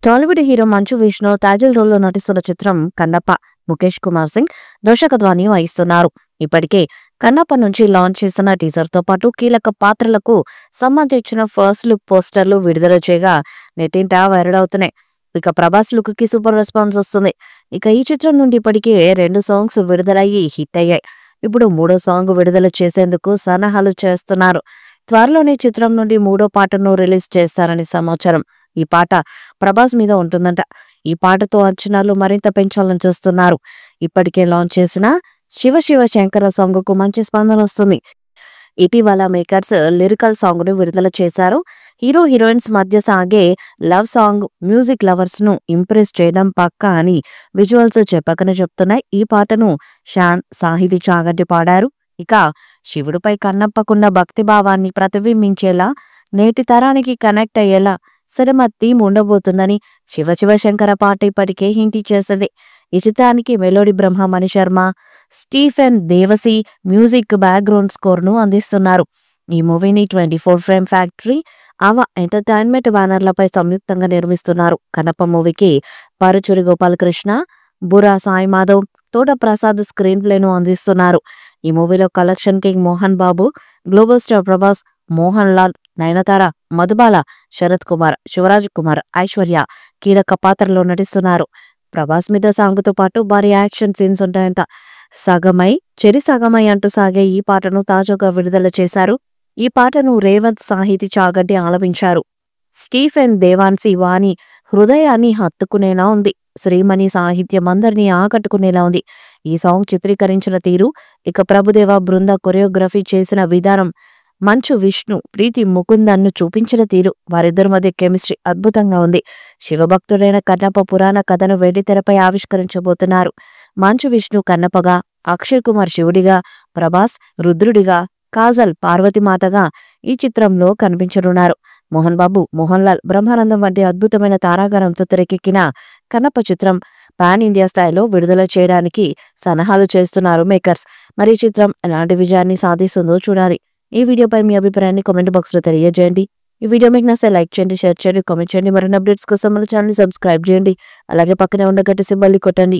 Tollywood hero Manchu Vishnu తాజల్ రోల్లో నటిస్తున్న చిత్రం కన్నప్ప. ముఖేష్ కుమార్ సింగ్ దర్శకత్వాన్ని వహిస్తున్నారు. ఇప్పటికే కన్నప్ప నుంచి లాంచ్ చేసిన టీజర్ తో పాటు కీలక పాత్రలకు సంబంధించిన ఫస్ట్ లుక్ పోస్టర్లు విడుదల చేయగా నెట్టింట వైరల్ అవుతున్నాయి. ఇక ప్రభాస్ లుక్ కి సూపర్ రెస్పాన్స్ వస్తుంది. ఇక ఈ చిత్రం నుండి ఇప్పటికే 2 సాంగ్స్ విడుదలయ్యి హిట్ అయ్యాయి. ఇప్పుడు 3వ సాంగ్ విడుదల చేసేందుకు సన్నాహాలు చేస్తున్నారు. త్వరలోనే చిత్రం నుండి 3వ పాటను రిలీజ్ చేస్తారని సమాచారం. ఈ పాట ప్రభాస్ మీద ఉంటుందంట. ఈ పాటతో అంచనాలు మరింత పెంచాలని చూస్తున్నారు. ఇప్పటికే లాంచ్ చేసిన శివ శివ శంకర సాంగ్ కు మంచి స్పందన వస్తుంది. ఇటీవల మేకర్స్ లిరికల్ సాంగ్ ను విడుదల చేశారు. హీరో హీరోయిన్స్ మధ్య సాగే లవ్ సాంగ్ మ్యూజిక్ లవర్స్ ను ఇంప్రెస్ చేయడం పక్కా అని విజువల్స్ చెప్పకనే చెప్తున్నాయి. ఈ పాటను షాన్ సాహితీ చాగంటి పాడారు. ఇక శివుడిపై కన్నప్పకున్న భక్తిభావాన్ని ప్రతిబింబించేలా నేటి తరానికి కనెక్ట్ అయ్యేలా సినిమ థీమ్ ఉండబోతుందని శివ శివ శంకర పాట ఇప్పటికే హింట్ ఇచ్చేసింది. ఈ చిత్రానికి melody Brahma Mani Sharma, Stephen Devassy music background score ను అందిస్తున్నారు. ఈ మూవీని 24 ఫ్రేమ్ ఫ్యాక్టరీ, ఆవా ఎంటర్టైన్మెంట్ బ్యానర్లపై సంయుక్తంగా నిర్మిస్తున్నారు. కన్నప్ప మూవీకి పరుచూరి గోపాలకృష్ణ, బురా సాయి మాధవ్, తోట ప్రసాద్ స్క్రీన్ ప్లేను అందిస్తున్నారు. ఈ మూవీలో collection king Mohan Babu, global star Prabhas, Mohan Lal, Nayanthara, Madhubala, Sarath Kumar, Shivraj Kumar, Aishwarya కీలక పాత్రలో నటిస్తున్నారు. ప్రభాస్ మీద సాంగ్తో పాటు భారీ యాక్షన్ సీన్స్ ఉంటాయంట. సగమై చెరి సగమై అంటూ సాగే ఈ పాటను తాజాగా విడుదల చేశారు. ఈ పాటను రేవంత్ సాహితీ చాగంటి ఆలపించారు. స్టీఫెన్ దేవాన్సి వాణి హృదయాన్ని హత్తుకునేలా ఉంది. శ్రీమణి సాహిత్యం అందరినీ ఆకట్టుకునేలా ఉంది. ఈ సాంగ్ చిత్రీకరించిన తీరు, ఇక ప్రభుదేవ బృంద కొరియోగ్రఫీ చేసిన విధానం, మంచు విష్ణు ప్రీతి ముకుందన్ను చూపించిన తీరు, వారిద్దరి మధ్య కెమిస్ట్రీ అద్భుతంగా ఉంది. శివభక్తుడైన కన్నప్ప పురాణ కథను వెండితెరపై ఆవిష్కరించబోతున్నారు. మంచు విష్ణు కన్నప్పగా, అక్షయ్ కుమార్ శివుడిగా, ప్రభాస్ రుద్రుడిగా, కాజల్ పార్వతీమాతగా ఈ చిత్రంలో కనిపించనున్నారు. మోహన్ బాబు, మోహన్ లాల్, బ్రహ్మానందం వంటి అద్భుతమైన తారాగణంతో తెరకెక్కిన కన్నప్ప చిత్రం పాన్ ఇండియా స్థాయిలో విడుదల చేయడానికి సన్నాహాలు చేస్తున్నారు మేకర్స్. మరి ఈ చిత్రం ఎలాంటి విజయాన్ని సాధిస్తుందో చూడాలి. ఈ వీడియోపై మీ అభిప్రాయాన్ని కామెంట్ బాక్స్ లో తెలియజేయండి. ఈ వీడియో మీకు నచ్చితే లైక్ చేయండి, షేర్ చేయండి, కామెంట్ చేయండి. మరిన్ని అప్డేట్స్ కోసం మన ఛానల్ సబ్స్క్రైబ్ చేయండి. అలాగే పక్కనే ఉన్న గంట సింబల్ ని కొట్టండి.